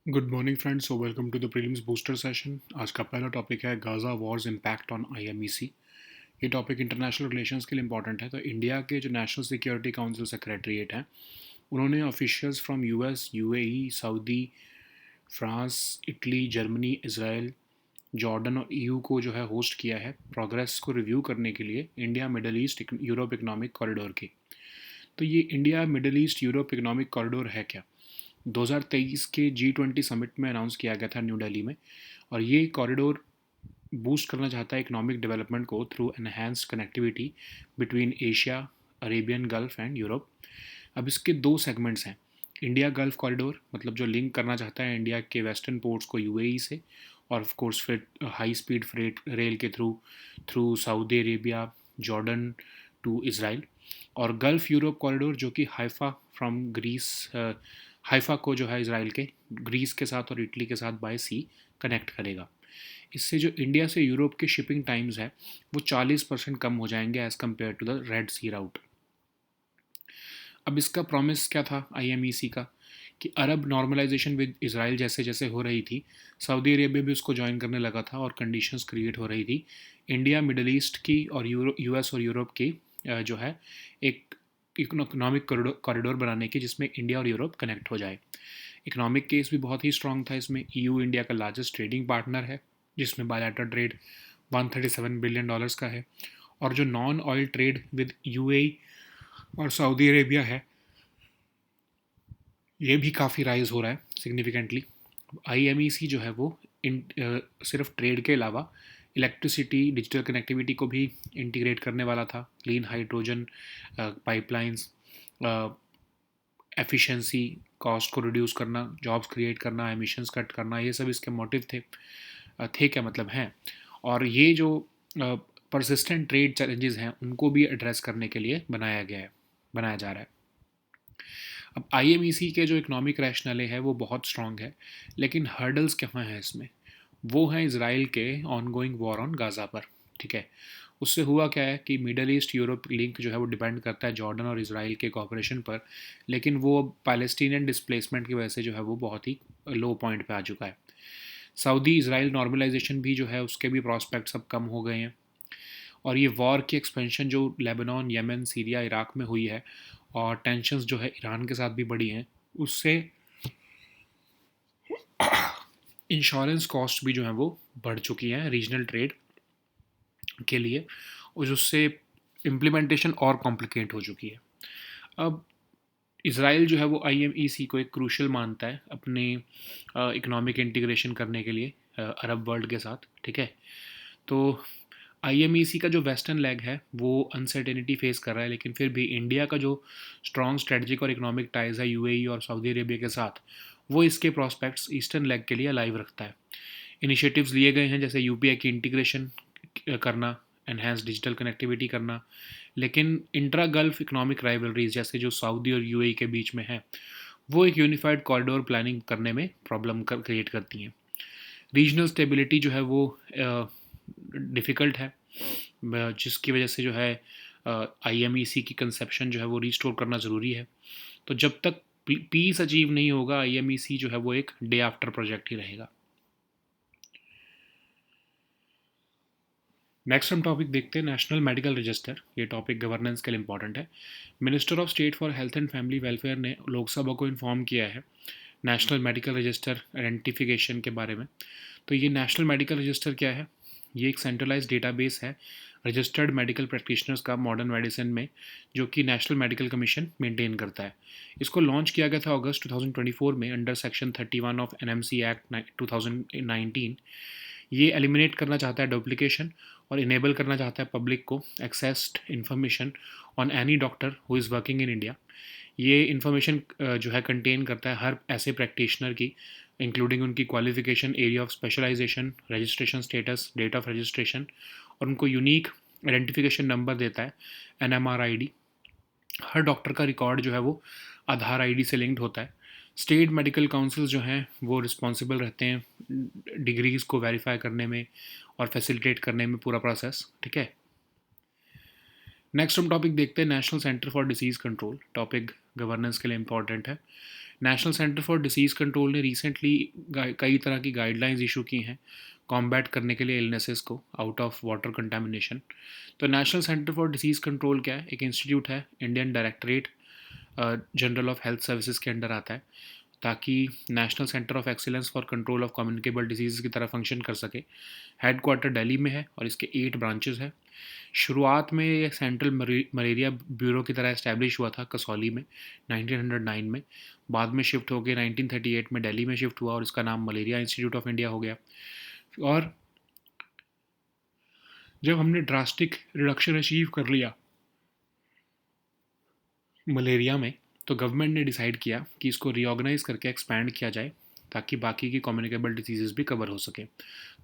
Good morning friends, so welcome to the prelims booster session. आज का पहला topic है Gaza war's impact on IMEC. ये topic international relations के लिए इंपॉर्टेंट है। तो इंडिया के जो नेशनल सिक्योरिटी काउंसिल सेक्रेटरीट हैं, उन्होंने officials from US, UAE, Saudi, France, Italy, Germany, Israel, Jordan और ईयू को जो है होस्ट किया है प्रोग्रेस को रिव्यू करने के लिए India middle east Europe economic corridor की। तो ये India middle east Europe economic corridor है क्या? 2023 के G20 समिट में अनाउंस किया गया था न्यू दिल्ली में। और ये कॉरिडोर बूस्ट करना चाहता है इकोनॉमिक डेवलपमेंट को through enhanced connectivity between Asia, Arabian gulf and Europe. अब इसके दो सेगमेंट्स हैं। इंडिया गल्फ कॉरिडोर मतलब जो लिंक करना चाहता है इंडिया के वेस्टर्न पोर्ट्स को यूएई से, और ऑफ कोर्स फिर हाई स्पीड फ्रेट रेल के through through Saudi Arabia, Jordan to Israel. और गल्फ यूरोप कॉरिडोर जो कि हाइफा फ्रॉम ग्रीस, हाइफा को जो है इसराइल के ग्रीस के साथ और इटली के साथ बाय सी कनेक्ट करेगा। इससे जो इंडिया से यूरोप के शिपिंग टाइम्स है वो 40% कम हो जाएंगे as compared to the Red Sea route. अब इसका प्रॉमिस क्या था आईएमईसी का कि अरब नॉर्मलाइजेशन विद इसराइल जैसे जैसे हो रही थी, सऊदी अरेबिया भी उसको ज्वाइन करने लगा था और कंडीशंस क्रिएट हो रही थी इंडिया मिडल ईस्ट की और यूएस और यूरोप की जो है एक इकोनॉमिक कॉरिडोर बनाने की जिसमें इंडिया और यूरोप कनेक्ट हो जाए। इकोनॉमिक केस भी बहुत ही स्ट्रांग था इसमें। ईयू इंडिया का लार्जेस्ट ट्रेडिंग पार्टनर है जिसमें बायलैटरल ट्रेड $137 बिलियन का है। और जो non oil trade with UAE और सऊदी अरेबिया है ये भी काफ़ी राइज हो रहा है सिग्निफिकेंटली। आईएमईसी जो है वो सिर्फ ट्रेड के अलावा इलेक्ट्रिसिटी, डिजिटल कनेक्टिविटी को भी इंटीग्रेट करने वाला था। Clean hydrogen pipelines, efficiency, cost को रिड्यूस करना, जॉब्स क्रिएट करना, एमिशंस कट करना, ये सब इसके मोटिव थे क्या मतलब हैं। और ये जो परसिस्टेंट ट्रेड चैलेंजेस हैं उनको भी एड्रेस करने के लिए बनाया जा रहा है। अब आईएमईसी के जो इकोनॉमिक रैशनले है वो बहुत स्ट्रांग है, लेकिन हर्डल्स कहाँ हैं इसमें? वो हैं इसराइल के ऑनगोइंग वॉर ऑन गाज़ा पर। ठीक है, उससे हुआ क्या है कि मिडल ईस्ट यूरोप लिंक जो है वो डिपेंड करता है जॉर्डन और इसराइल के कॉपरेशन पर, लेकिन वो पैलेस्टीनियन डिस्प्लेसमेंट की वजह से जो है वो बहुत ही लो पॉइंट पे आ चुका है। सऊदी इसराइल नॉर्मलाइजेशन भी जो है उसके भी प्रॉस्पेक्ट्स अब कम हो गए हैं। और ये वॉर की एक्सपेंशन जो लेबनान, यमन, सीरिया, इराक में हुई है और टेंशन्स जो है ईरान के साथ भी बढ़ी हैं, उससे इंश्योरेंस कॉस्ट भी जो है वो बढ़ चुकी हैं रीजनल ट्रेड के लिए, और उससे इम्प्लीमेंटेशन और कॉम्प्लिकेट हो चुकी है। अब इसराइल जो है वो आईएमईसी को एक क्रूशल मानता है अपने इकोनॉमिक इंटीग्रेशन करने के लिए अरब वर्ल्ड के साथ। ठीक है, तो आईएमईसी का जो वेस्टर्न लेग है वो अनसर्टेनिटी फेस कर रहा है, लेकिन फिर भी इंडिया का जो स्ट्रॉन्ग स्ट्रेटजिक और इकोनॉमिक टाइज है यूएई और सऊदी अरेबिया के साथ, वो इसके प्रॉस्पेक्ट्स ईस्टर्न लेग के लिए अलाइव रखता है। इनिशिएटिव्स लिए गए हैं जैसे यूपीआई की इंटीग्रेशन करना, एनहेंस डिजिटल कनेक्टिविटी करना, लेकिन इंट्रा गल्फ इकोनॉमिक राइवलरीज जैसे जो सऊदी और यूएई के बीच में है वो एक यूनिफाइड कॉरिडोर प्लानिंग करने में प्रॉब्लम क्रिएट करती हैं। रीजनल स्टेबिलिटी जो है वो डिफ़िकल्ट है, जिसकी वजह से जो है आईएमईसी की कंसेप्शन जो है वो रिस्टोर करना ज़रूरी है। तो जब तक पीस अचीव नहीं होगा आईएमईसी जो है वो एक डे आफ्टर प्रोजेक्ट ही रहेगा। नेक्स्ट हम टॉपिक देखते हैं नेशनल मेडिकल रजिस्टर। ये टॉपिक गवर्नेंस के लिए इंपॉर्टेंट है। Minister of state for health and family welfare ने लोकसभा को इन्फॉर्म किया है नेशनल मेडिकल रजिस्टर आइडेंटिफिकेशन के बारे में। तो ये नेशनल मेडिकल रजिस्टर क्या है? ये एक सेंट्रलाइज डेटाबेस है रजिस्टर्ड मेडिकल प्रैक्टिशनर्स का मॉडर्न मेडिसिन में, जो कि नेशनल मेडिकल कमीशन मेंटेन करता है। इसको लॉन्च किया गया था अगस्त 2024 में under section 31 of NMC act 2019। ये एलिमिनेट करना चाहता है डुप्लीकेशन और इनेबल करना चाहता है पब्लिक को accessed information on any doctor who is working in India. ये इन्फॉर्मेशन जो है कंटेन करता है हर ऐसे प्रैक्टिशनर की, इंक्लूडिंग उनकी qualification, area of specialization, registration status, date of registration, और उनको यूनिक आइडेंटिफिकेशन नंबर देता है, एनएमआर आईडी। हर डॉक्टर का रिकॉर्ड जो है वो आधार आईडी से लिंक्ड होता है। स्टेट मेडिकल काउंसिल जो हैं वो रिस्पॉन्सिबल रहते हैं डिग्रीज़ को वेरीफाई करने में और फैसिलिटेट करने में पूरा प्रोसेस। ठीक है, नेक्स्ट हम टॉपिक देखते हैं national centre for disease control. Topic governance के लिए इंपॉर्टेंट है। National centre for disease control ने रिसेंटली कई तरह की गाइडलाइंस इशू की हैं कॉम्बैट करने के लिए इलनेसेस को आउट ऑफ वाटर कंटामिनेशन। तो national centre for disease control क्या है? एक इंस्टीट्यूट है, Indian directorate general of health services के अंडर आता है, ताकि national centre of excellence for control of communicable disease की तरह फंक्शन कर सके। हेड क्वार्टर दिल्ली में है और इसके 8 ब्रांचेस हैं। शुरुआत में ये सेंट्रल मलेरिया ब्यूरो की तरह इस्टेब्लिश हुआ था कसौली में 1909 में। बाद में शिफ्ट होकर 1938 में दिल्ली में शिफ्ट हुआ और इसका नाम मलेरिया इंस्टीट्यूट ऑफ इंडिया हो गया। और जब हमने ड्रास्टिक रिडक्शन अचीव कर लिया मलेरिया में, तो गवर्नमेंट ने डिसाइड किया कि इसको रीऑर्गेनाइज करके एक्सपैंड किया जाए ताकि बाकी की कम्युनिकेबल डिजीज़ भी कवर हो सके।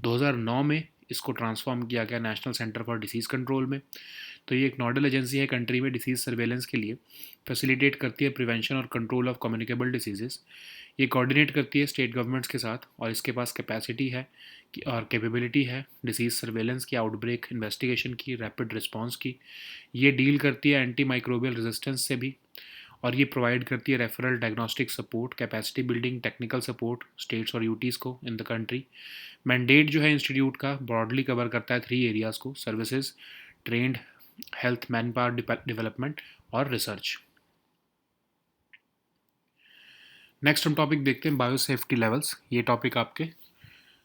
2009 में इसको ट्रांसफॉर्म किया गया national centre for disease control में। तो ये एक नोडल एजेंसी है कंट्री में डिसीज़ सर्वेलेंस के लिए, फैसिलिटेट करती है प्रिवेंशन और कंट्रोल ऑफ कम्युनिकेबल डिसीज़। ये कोऑर्डिनेट करती है स्टेट गवर्नमेंट्स के साथ और इसके पास कैपेसिटी है और कैपेबिलिटी है डिसीज़ सर्वेलेंस की, आउटब्रेक इन्वेस्टिगेशन की, रैपिड रिस्पांस की। ये डील करती है एंटी माइक्रोबियल रेजिस्टेंस से भी, और ये प्रोवाइड करती है referral diagnostic support, capacity building, technical support states और यूटीज़ को इन द कंट्री। मैंडेट जो है इंस्टीट्यूट का ब्रॉडली कवर करता है 3 एरियाज़ को: services, trained health man power development और रिसर्च। नेक्स्ट हम टॉपिक देखते हैं बायो सेफ्टी लेवल्स। ये टॉपिक आपके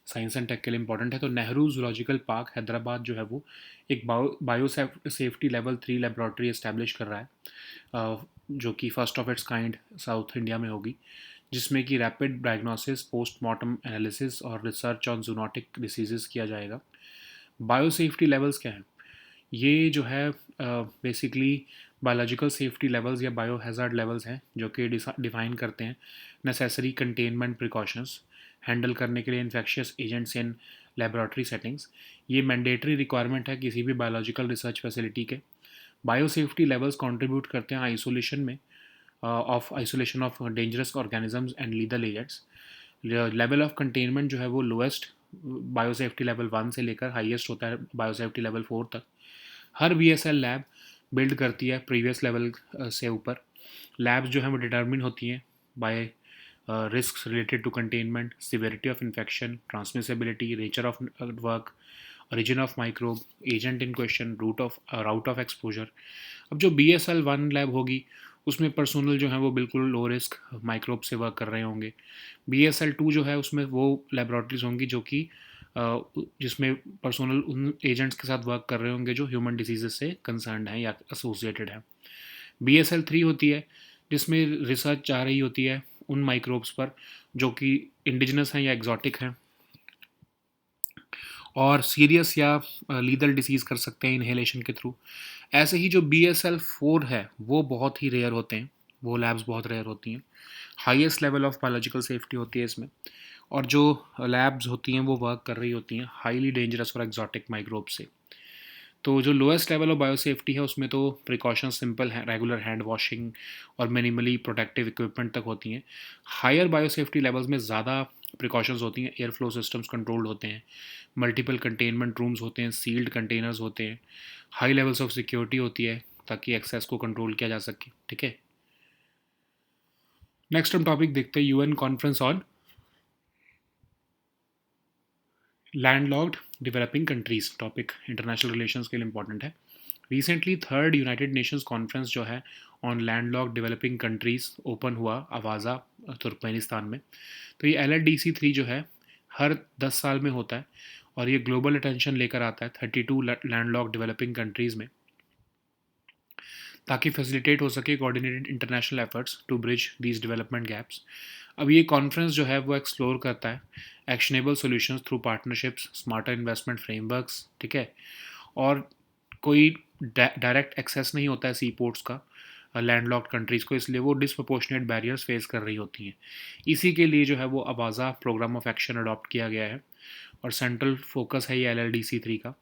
साइंस एंड टेक के लिए इंपॉर्टेंट है। तो नेहरू जूलॉजिकल पार्क हैदराबाद जो है वो एक bio safety level 3 laboratory establish कर रहा है, जो कि first of its kind south India में होगी, जिसमें कि रैपिड डायग्नोसिस, पोस्टमार्टम एनालिसिस और रिसर्च ऑन जूनोटिक डिसीजेस किया जाएगा। बायो सेफ्टी लेवल्स क्या हैं? ये जो है बेसिकली बायोलॉजिकल सेफ्टी लेवल्स या बायो हैज़ार्ड लेवल्स हैं जो कि डिफाइन करते हैं नेसेसरी कंटेनमेंट प्रिकॉशंस हैंडल करने के लिए infectious agents in laboratory settings. ये मैंडेटरी रिक्वायरमेंट है किसी भी बायोलॉजिकल रिसर्च फैसिलिटी के। बायो सेफ्टी लेवल्स कंट्रीब्यूट करते हैं आइसोलेशन में isolation of dangerous organisms and लीदल agents. Level of containment जो है वो लोएस्ट बायो सेफ्टी लेवल 1 से लेकर हाईएस्ट होता है बायो सेफ्टी लेवल 4 तक। हर VSL लैब बिल्ड करती है प्रीवियस लेवल से ऊपर। लैब्स जो हैं वो डिटर्मिन होती हैं by risk related to containment, severity of infection, transmissibility, nature of work, origin of microbe, agent in question, route of exposure. अब जो BSL 1 लैब होगी उसमें पर्सोनल जो है वो बिल्कुल लो रिस्क माइक्रोब से वर्क कर रहे होंगे। BSL 2 जो है उसमें वो लेबॉरेटरीज होंगी जो कि जिसमें पर्सोनल उन एजेंट्स के साथ वर्क कर रहे होंगे जो ह्यूमन डिजीजेस से कंसर्न हैं या एसोसिएटेड है। BSL 3 होती है जिसमें रिसर्च जा रही होती है उन माइक्रोब्स पर जो कि इंडिजिनस हैं या एग्जॉटिक हैं और सीरियस या लीदल डिसीज़ कर सकते हैं इन्हेलेशन के थ्रू। ऐसे ही जो BSL 4 है वो बहुत ही रेयर होते हैं, वो लैब्स बहुत रेयर होती हैं। Highest level of biological safety होती है इसमें, और जो लैब्स होती हैं वो वर्क कर रही होती हैं हाईली डेंजरस और एक्जॉटिक माइक्रोब से। तो जो lowest level of bio safety है उसमें तो प्रिकॉशन सिंपल है, रेगुलर हैंड वॉशिंग और मिनिमली प्रोटेक्टिव इक्विपमेंट तक होती हैं। हायर बायो सेफ्टी लेवल्स में ज़्यादा प्रिकॉशंस होती हैं, एयर फ्लो सिस्टम्स कंट्रोल्ड होते हैं, मल्टीपल कंटेनमेंट रूम्स होते हैं, सील्ड कंटेनर्स होते हैं, हाई लेवल्स ऑफ सिक्योरिटी होती है ताकि एक्सेस को कंट्रोल किया जा सके। ठीक है, नेक्स्ट हम टॉपिक देखते हैं UN conference on landlocked developing countries. Topic international relations के लिए इंपॉर्टेंट है। Recently 3rd United Nations conference जो है on landlocked developing countries open हुआ अवाज़ा तुर्कमेनिस्तान में। तो ये LLDC 3 जो है हर 10 साल में होता है और ये ग्लोबल अटेंशन लेकर आता है 32 लैंडलॉक्ड डेवलपिंग कंट्रीज़ में, ताकि फैसिलिटेट हो सके coordinated international efforts to bridge these development gaps. अब ये कॉन्फ्रेंस जो है वो एक्सप्लोर करता है actionable solutions through partnerships, smarter investment frameworks. ठीक है, और कोई डायरेक्ट एक्सेस नहीं होता है सी पोर्ट्स का लैंडलॉक्ड कंट्रीज़ को, इसलिए वो डिसप्रोपोर्शनेट बैरियर्स फेस कर रही होती हैं। इसी के लिए जो है वो अवाज़ा प्रोग्राम ऑफ एक्शन अडॉप्ट किया गया है और सेंट्रल फोकस है ये LLDC 3 का।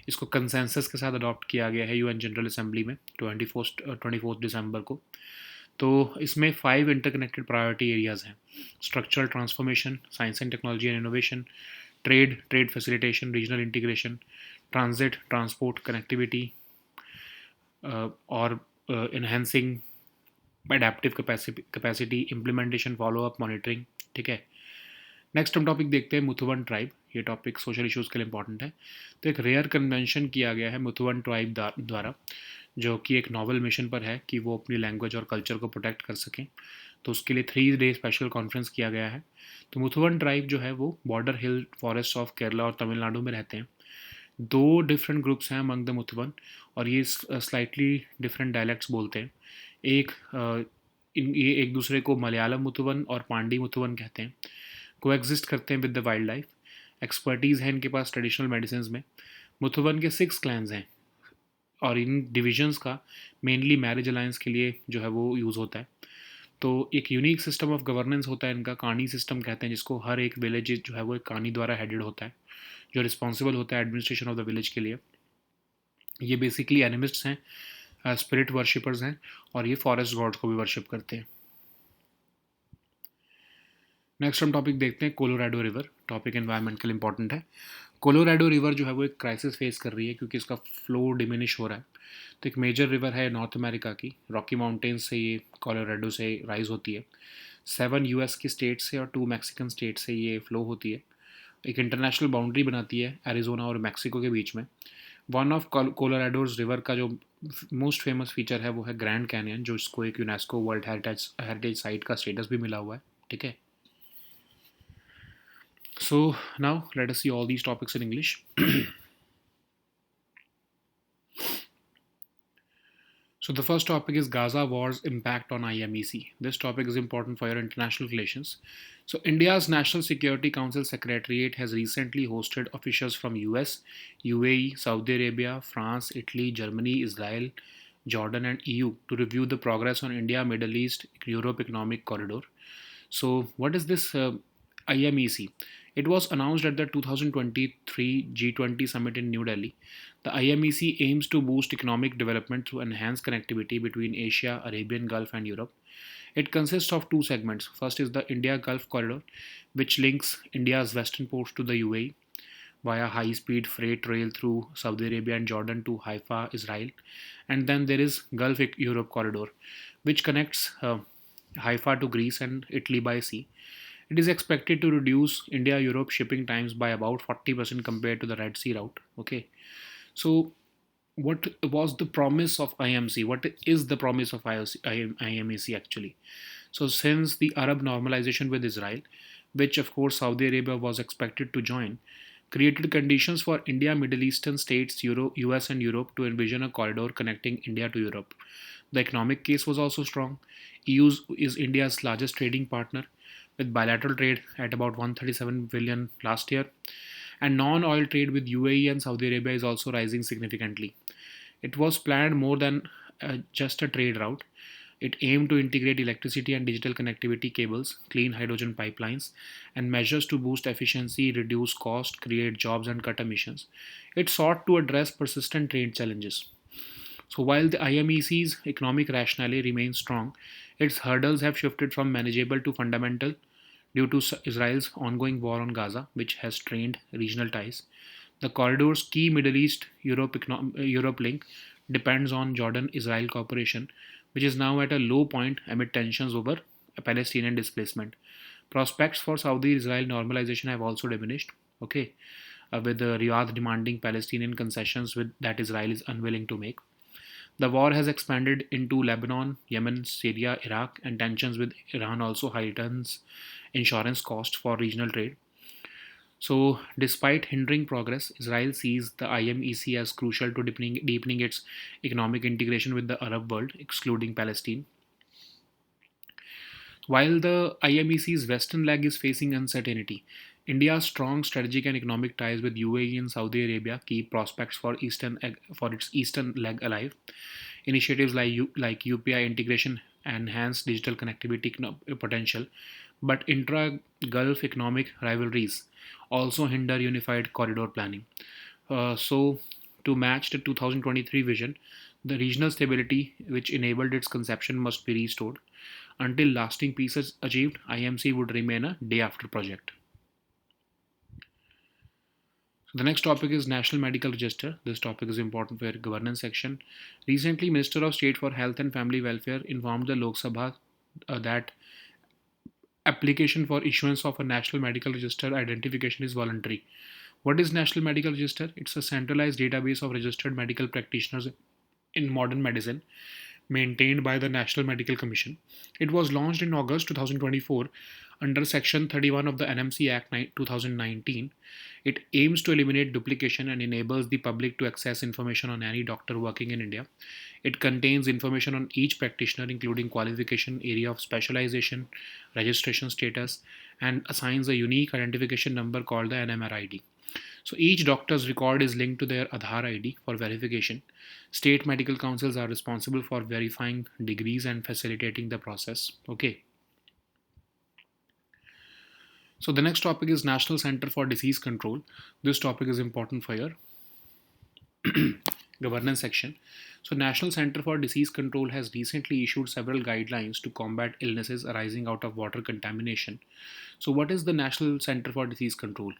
इसको कंसेंसस के साथ अडॉप्ट किया गया है UN जनरल असेंबली में 24 दिसंबर को। तो इसमें 5 इंटरकनेक्टेड प्रायोरिटी एरियाज़ हैं: structural transformation, science and technology and innovation, trade facilitation, regional integration, transit transport connectivity और enhancing adaptive capacity, implementation, follow up, monitoring. ठीक है, नेक्स्ट हम टॉपिक देखते हैं मुथुवन ट्राइब। ये टॉपिक सोशल इश्यूज़ के लिए इंपॉर्टेंट है। तो एक रेयर कन्वेंशन किया गया है मुथुवन ट्राइब द्वारा, जो कि एक नॉवल मिशन पर है कि वो अपनी लैंग्वेज और कल्चर को प्रोटेक्ट कर सकें। तो उसके लिए 3 डे स्पेशल कॉन्फ्रेंस किया गया है। तो मुथुवन ट्राइब जो है वो border hill forest of Kerala और तमिलनाडु में रहते हैं। 2 डिफरेंट ग्रुप्स हैं अमंग द मुथुवन, और ये स्लाइटली डिफरेंट डायलेक्ट्स बोलते हैं। एक ये एक दूसरे को मलयालम मुथुवन और पांडी मुथुवन कहते हैं। कोएग्जिस्ट करते हैं with the wild life. Expertise है इनके पास ट्रेडिशनल मेडिसिन में। मुथुवन के 6 क्लैंस हैं, और इन डिविजन्स का मेनली मैरिज अलायंस के लिए जो है वो यूज़ होता है। तो एक यूनिक सिस्टम ऑफ गवर्नेंस होता है इनका, कानी सिस्टम कहते हैं जिसको। हर एक विलेज जो है वो एक कानी द्वारा हेडेड होता है, जो रिस्पॉन्सिबल होता है एडमिनिस्ट्रेशन ऑफ द विलेज के लिए। ये बेसिकली एनिमिस्ट्स हैं, स्पिरिट वर्शिपर्स हैं, और ये फॉरेस्ट गॉड्स को भी वर्शिप करते हैं। नेक्स्ट हम टॉपिक देखते हैं कोलोराडो रिवर। टॉपिक एनवायरमेंट के लिए इंपॉर्टेंट है। कोलोराडो रिवर जो है वो एक क्राइसिस फेस कर रही है क्योंकि इसका फ्लो डिमिनिश हो रहा है। तो एक मेजर रिवर है नॉर्थ अमेरिका की, रॉकी माउंटेन्स से ये कोलोराडो से राइज होती है। 7 US की स्टेट से और 2 मैक्सिकन स्टेट से ये फ्लो होती है। एक इंटरनेशनल बाउंड्री बनाती है एरिजोना और मैक्सिको के बीच में। वन ऑफ कोलोराडोज रिवर का जो मोस्ट फेमस फीचर है वो है ग्रैंड कैनियन, जो इसको एक यूनेस्को वर्ल्ड हेरिटेज साइट का स्टेटस भी मिला हुआ है। ठीक है, so now let us see all these topics in English. So the first topic is Gaza war's impact on IMEC. This topic is important for your international relations. So India's National Security Council Secretariat has recently hosted officials from US, UAE, Saudi Arabia, France, Italy, Germany, Israel, Jordan and EU to review the progress on India Middle East Europe Economic Corridor. So what is this IMEC? It was announced at the 2023 G20 summit in New Delhi. The IMEC aims to boost economic development through enhanced connectivity between Asia, Arabian Gulf, and Europe. It consists of 2 segments. First is the India Gulf Corridor, which links India's western ports to the UAE via high speed freight rail through Saudi Arabia and Jordan to Haifa, Israel. And then there is Gulf Europe Corridor, which connects Haifa to Greece and Italy by sea. It is expected to reduce India Europe shipping times by about 40% compared to the Red Sea route. Okay, so what was the promise of IMC? What is the promise of IMEC actually? So, since the Arab normalization with Israel, which of course Saudi Arabia was expected to join, created conditions for India, Middle Eastern states, US, and Europe to envision a corridor connecting India to Europe. The economic case was also strong. EU is India's largest trading partner, with bilateral trade at about 137 billion last year, and non-oil trade with UAE and Saudi Arabia is also rising significantly. It was planned more than just a trade route. It aimed to integrate electricity and digital connectivity cables, clean hydrogen pipelines, and measures to boost efficiency, reduce cost, create jobs, and cut emissions. It sought to address persistent trade challenges. So, while the IMEC's economic rationale remains strong, its hurdles have shifted from manageable to fundamental due to Israel's ongoing war on Gaza, which has strained regional ties. The corridor's key Middle East Europe link depends on Jordan Israel cooperation, which is now at a low point amid tensions over Palestinian displacement. Prospects for Saudi Israel normalization have also diminished. Okay, with Riyadh demanding Palestinian concessions that Israel is unwilling to make. The war has expanded into Lebanon, Yemen, Syria, Iraq, and tensions with Iran also heightens insurance costs for regional trade. So, despite hindering progress, Israel sees the IMEC as crucial to deepening its economic integration with the Arab world, excluding Palestine. While the IMEC's western leg is facing uncertainty, India's strong strategic and economic ties with UAE and Saudi Arabia keep prospects for its eastern leg alive. Initiatives like UPI integration enhance digital connectivity potential, but intra-Gulf economic rivalries also hinder unified corridor planning. So, to match the 2023 vision, the regional stability which enabled its conception must be restored. Until lasting peace is achieved, IMC would remain a day after project. The next topic is National Medical Register. This topic is important for your governance section. Recently, Minister of State for Health and Family Welfare informed the Lok Sabha that application for issuance of a National Medical Register identification is voluntary. What is National Medical Register? It's a centralized database of registered medical practitioners in modern medicine maintained by the National Medical Commission. It was launched in August 2024 under Section 31 of the NMC Act 2019. It aims to eliminate duplication and enables the public to access information on any doctor working in India. It contains information on each practitioner, including qualification, area of specialization, registration status, and assigns a unique identification number called the NMR ID. So each doctor's record is linked to their Aadhaar ID for verification. State medical councils are responsible for verifying degrees and facilitating the process. Okay. So the next topic is National Center for Disease Control. This topic is important for your governance section. So National Center for Disease Control has recently issued several guidelines to combat illnesses arising out of water contamination. So what is the National Center for Disease Control?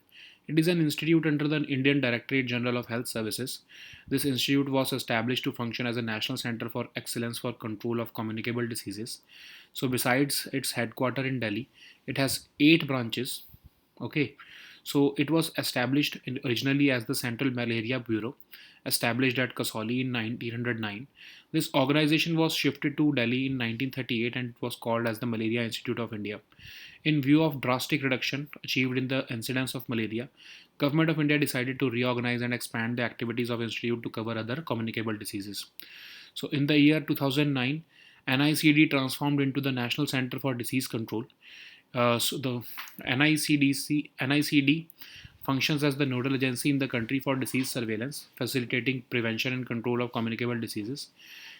It is an institute under the Indian Directorate General of Health Services. This institute was established to function as a national center for excellence for control of communicable diseases. So besides its headquarters in Delhi, it has 8 branches. Okay. So it was established originally as the Central Malaria Bureau, established at Kasauli in 1909. This organization was shifted to Delhi in 1938 and it was called as the Malaria Institute of India. In view of drastic reduction achieved in the incidence of malaria, Government of India decided to reorganize and expand the activities of institute to cover other communicable diseases. So in the year 2009, NICD transformed into the National Center for Disease Control. So the NICD functions as the nodal agency in the country for disease surveillance, facilitating prevention and control of communicable diseases.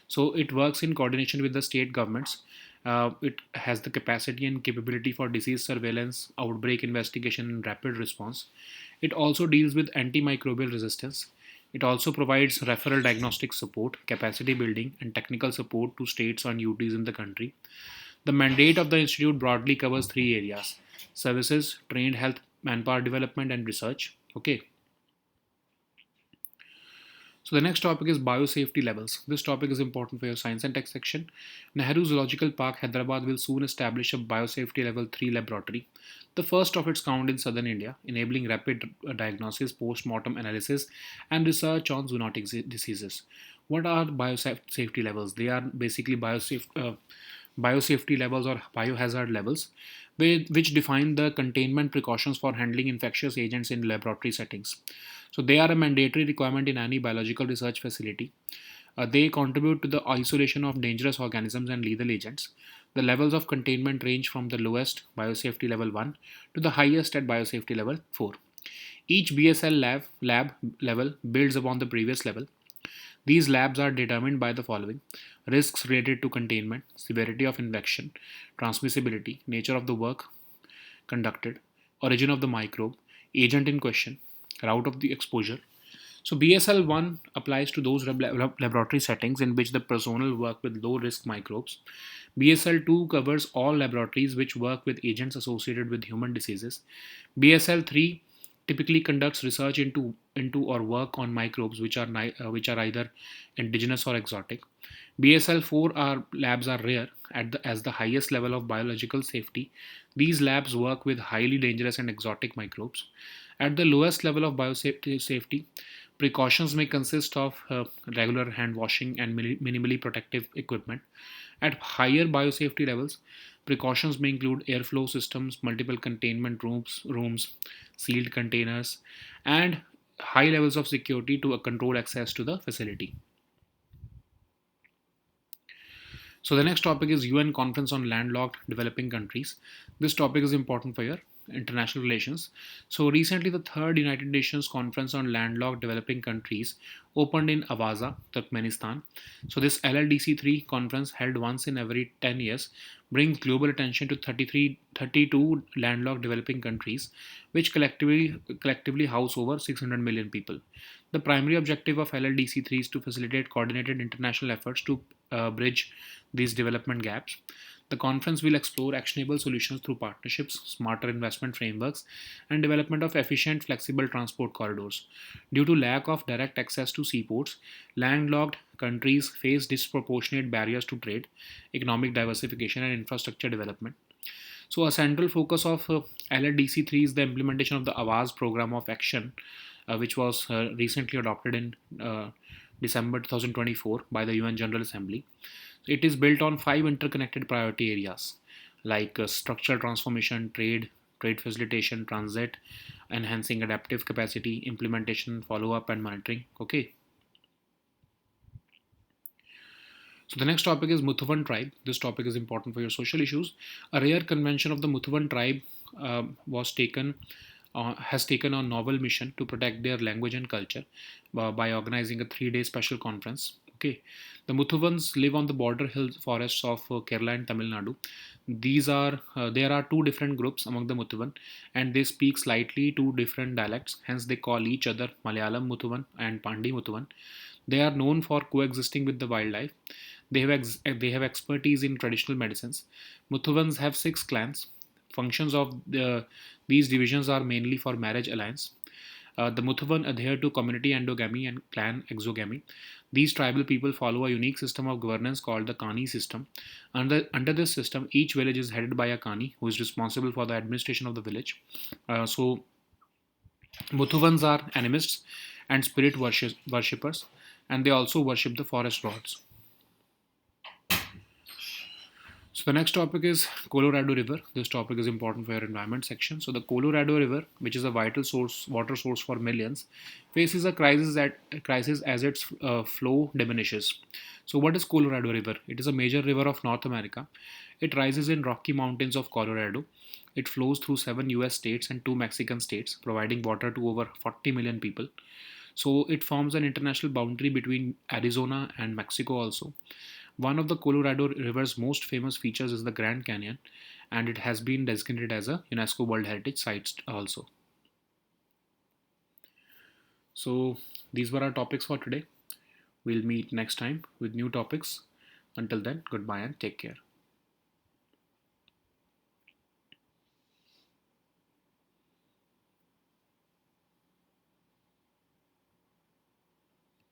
So it works in coordination with the state governments. It has the capacity and capability for disease surveillance, outbreak investigation, and rapid response. It also deals with antimicrobial resistance. It also provides referral diagnostic support, capacity building, and technical support to states on duties in the country. The mandate of the institute broadly covers 3 areas: services, trained health manpower development, and research. Okay. So the next topic is biosafety levels. This topic is important for your science and tech section. Nehru Zoological Park, Hyderabad will soon establish a biosafety level 3 laboratory, the first of its kind in southern India, enabling rapid diagnosis, post-mortem analysis, and research on zoonotic diseases. What are biosafety levels? They are basically biosafety levels or biohazard levels, which define the containment precautions for handling infectious agents in laboratory settings. So they are a mandatory requirement in any biological research facility. They contribute to the isolation of dangerous organisms and lethal agents. The levels of containment range from the lowest, biosafety level 1, to the highest at biosafety level 4. Each BSL lab level builds upon the previous level. These labs are determined by the following: risks related to containment, severity of infection, transmissibility, nature of the work conducted, origin of the microbe, agent in question, route of the exposure. So BSL 1 applies to those laboratory settings in which the personnel work with low risk microbes. BSL 2 covers all laboratories which work with agents associated with human diseases. BSL 3 typically conducts research into or work on microbes which are either indigenous or exotic. BSL 4 labs are rare as the highest level of biological safety. These labs work with highly dangerous and exotic microbes. At the lowest level of biosafety, precautions may consist of regular hand washing and minimally protective equipment. At higher biosafety levels, precautions may include airflow systems, multiple containment rooms, sealed containers, and high levels of security to control access to the facility. So the next topic is UN Conference on Landlocked Developing Countries. This topic is important for your international relations. So recently the third United Nations Conference on Landlocked Developing Countries opened in Avaza, Turkmenistan. So this LLDC3 conference, held once in every 10 years, brings global attention to 32 landlocked developing countries, which collectively house over 600 million people. The primary objective of LLDC3 is to facilitate coordinated international efforts to bridge these development gaps. The conference will explore actionable solutions through partnerships, smarter investment frameworks, and development of efficient, flexible transport corridors. Due to lack of direct access to seaports, landlocked countries face disproportionate barriers to trade, economic diversification, and infrastructure development. So, a central focus of LLDC3 is the implementation of the AWAZ program of action, which was recently adopted in December 2024 by the UN General Assembly. So it is built on five interconnected priority areas like structural transformation, trade facilitation, transit, enhancing adaptive capacity, implementation, follow up, and monitoring. Okay. So the next topic is Muthuvan tribe. This topic is important for your social issues. A rare convention of the Muthuvan tribe was taken has taken a novel mission to protect their language and culture by organizing a 3 day special conference. Okay, the Muthuvans live on the border hill forests of Kerala and Tamil Nadu. There are two different groups among the Muthuvan, and they speak slightly two different dialects. Hence, they call each other Malayalam Muthuvan and Pandi Muthuvan. They are known for coexisting with the wildlife. They have expertise in traditional medicines. Muthuvans have six clans. Functions of these divisions are mainly for marriage alliance. The Muthuvan adhere to community endogamy and clan exogamy. These tribal people follow a unique system of governance called the Kani system. Under this system, each village is headed by a Kani who is responsible for the administration of the village. So, Muthuvans are animists and spirit worshippers, and they also worship the forest gods. So the next topic is Colorado River. This topic is important for your environment section. So the Colorado River, which is a vital water source for millions, faces a crisis as its flow diminishes. So what is Colorado River? It is a major river of North America. It rises in Rocky Mountains of Colorado. It flows through seven US states and two Mexican states, providing water to over 40 million people. So it forms an international boundary between Arizona and Mexico also. One of the Colorado River's most famous features is the Grand Canyon, and it has been designated as a UNESCO World Heritage Site also. So these were our topics for today. We'll meet next time with new topics. Until then, goodbye and take care.